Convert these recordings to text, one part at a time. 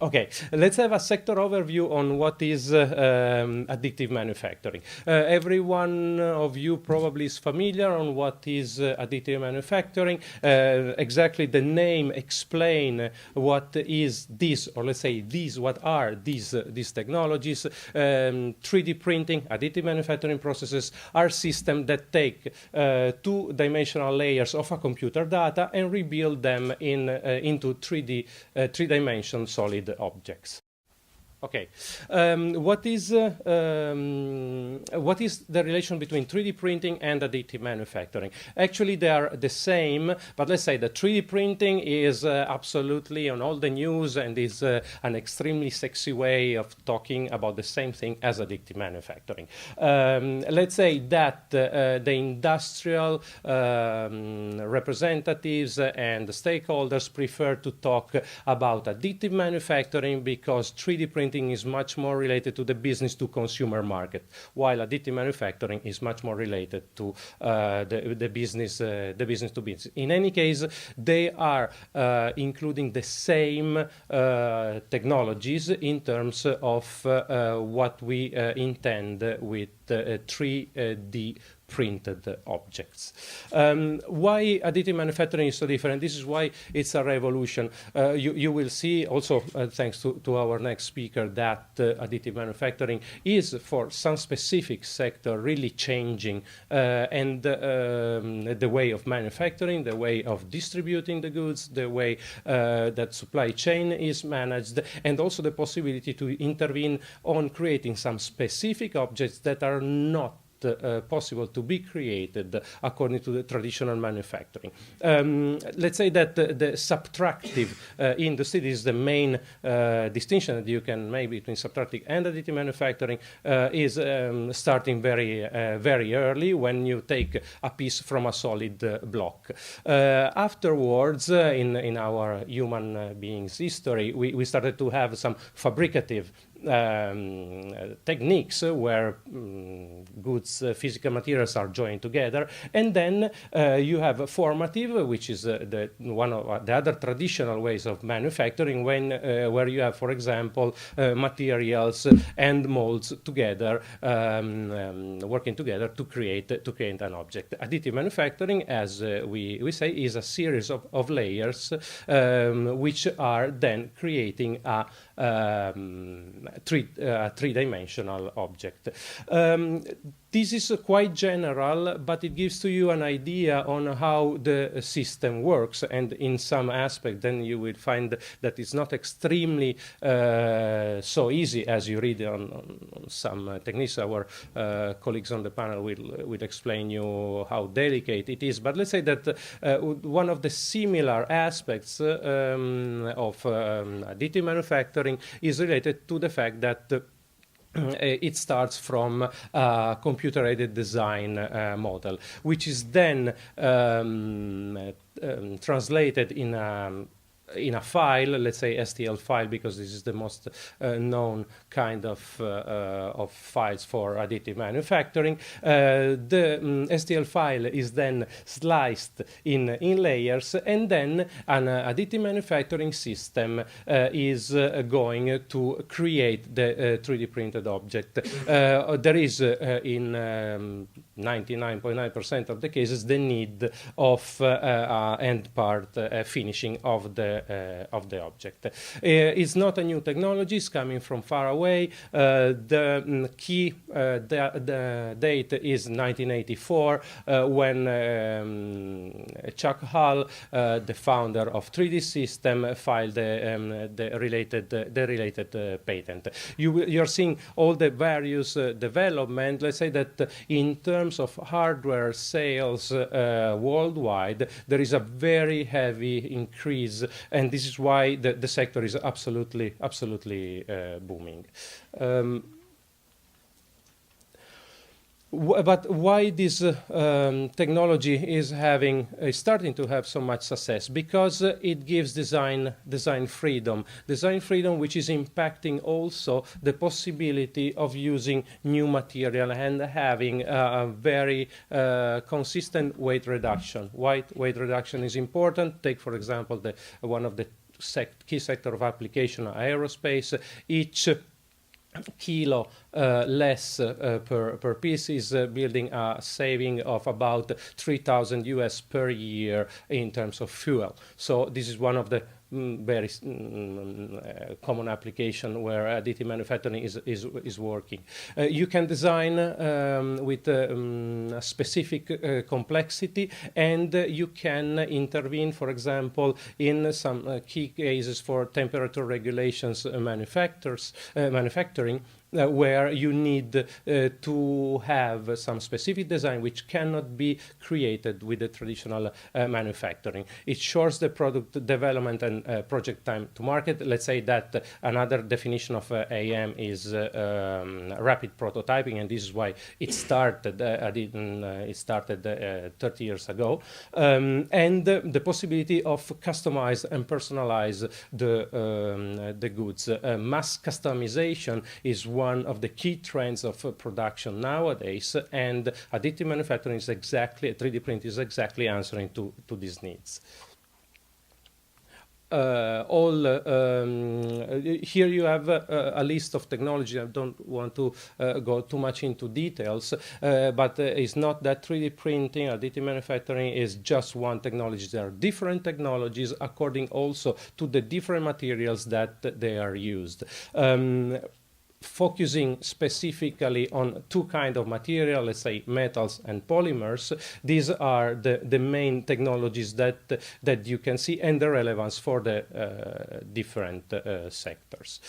Okay, let's have a sector overview on what is additive manufacturing. Every one of you probably is familiar on what is additive manufacturing. Exactly the name explain what is this, or let's say these, what are these technologies. 3D printing, additive manufacturing processes are systems that take two-dimensional layers of a computer data and rebuild them into three-dimensional solid objects. Okay, what is the relation between 3D printing and additive manufacturing? Actually, they are the same, but let's say that 3D printing is absolutely on all the news and is an extremely sexy way of talking about the same thing as additive manufacturing. Let's say that the industrial representatives and the stakeholders prefer to talk about additive manufacturing because 3D printing is much more related to the business to consumer market, while additive manufacturing is much more related to the business to business. In any case, they are including the same technologies in terms of what we intend with 3D printed objects. Why additive manufacturing is so different? This is why it's a revolution. You will see also, thanks to our next speaker, that additive manufacturing is for some specific sector really changing and the way of manufacturing, the way of distributing the goods, the way that supply chain is managed, and also the possibility to intervene on creating some specific objects that are not possible to be created according to the traditional manufacturing. Let's say that the subtractive industry, this is the main distinction that you can make between subtractive and additive manufacturing, is starting very early when you take a piece from a solid block. Afterwards, in our human beings' history, we started to have some fabricative techniques where goods, physical materials are joined together, and then you have formative, which is one of the other traditional ways of manufacturing, where you have, for example, materials and molds together, working together to create an object. Additive manufacturing, as we say, is a series of layers which are then creating a three-dimensional object. This is quite general, but it gives to you an idea on how the system works, and in some aspect then you will find that it's not extremely so easy as you read on some techniques. Our colleagues on the panel will explain you how delicate it is, but let's say that one of the similar aspects of additive manufacturing is related to the fact that it starts from a computer-aided design model, which is then translated in a file, let's say STL file, because this is the most known kind of files for additive manufacturing. The STL file is then sliced in layers, and then an additive manufacturing system is going to create the 3D printed object. There is in 99.9% of the cases the need of end part finishing of the object. It's not a new technology, it's coming from far away. The key the date is 1984 when Chuck Hull, the founder of 3D System, filed the related patent. You're seeing all the various development. Let's say that in terms of hardware sales worldwide, there is a very heavy increase, and this is why the sector is absolutely booming. But why this technology is starting to have so much success? Because it gives design freedom, which is impacting also the possibility of using new material and having a very consistent weight reduction. Weight reduction is important. Take, for example, one of the key sector of application, aerospace. Each kilo less per piece is building a saving of about 3,000 US per year in terms of fuel. So this is one of the very common application where additive manufacturing is working. You can design with a specific complexity, and you can intervene, for example, in some key cases for temperature regulations manufacturing, where you need to have some specific design which cannot be created with the traditional manufacturing. It shortens the product development and project time to market. Let's say that another definition of AM is rapid prototyping, and this is why it started. It started 30 years ago, and the possibility of customize and personalize the goods. Mass customization is one of the key trends of production nowadays, and additive manufacturing is 3D print is exactly answering to these needs. Here you have a list of technology. I don't want to go too much into details, but it's not that 3D printing, additive manufacturing is just one technology. There are different technologies according also to the different materials that they are used. Focusing specifically on two kinds of material, let's say metals and polymers, these are the main technologies that you can see and the relevance for the different sectors.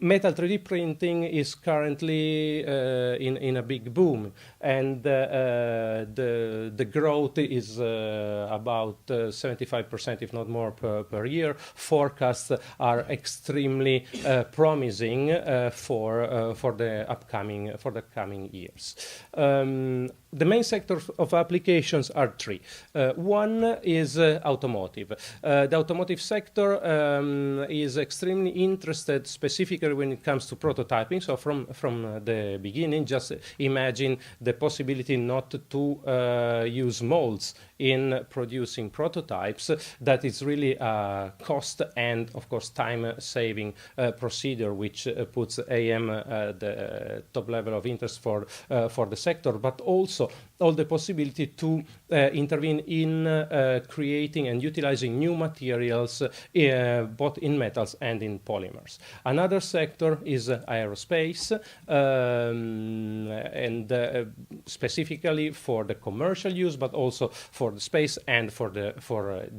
Metal 3D printing is currently in a big boom, and the growth is about 75%, if not more, per year. Forecasts are extremely promising for the coming years. The main sectors of applications are three. One is automotive. The automotive sector is extremely interested specifically when it comes to prototyping. So from the beginning, just imagine the possibility not to use molds in producing prototypes. That is really a cost and, of course, time-saving procedure, which puts AM at the top level of interest for the sector, but also all the possibility to intervene in creating and utilizing new materials, both in metals and in polymers. Another sector is aerospace, and specifically for the commercial use, but also for the space and for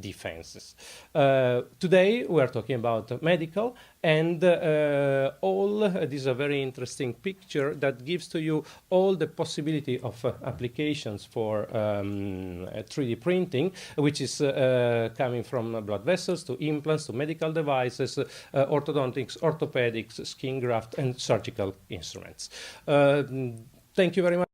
defenses. Today we are talking about medical, and this is a very interesting picture that gives to you all the possibility of applications for 3D printing, which is coming from blood vessels to implants to medical devices, orthodontics, orthopedics, skin graft, and surgical instruments. Thank you very much.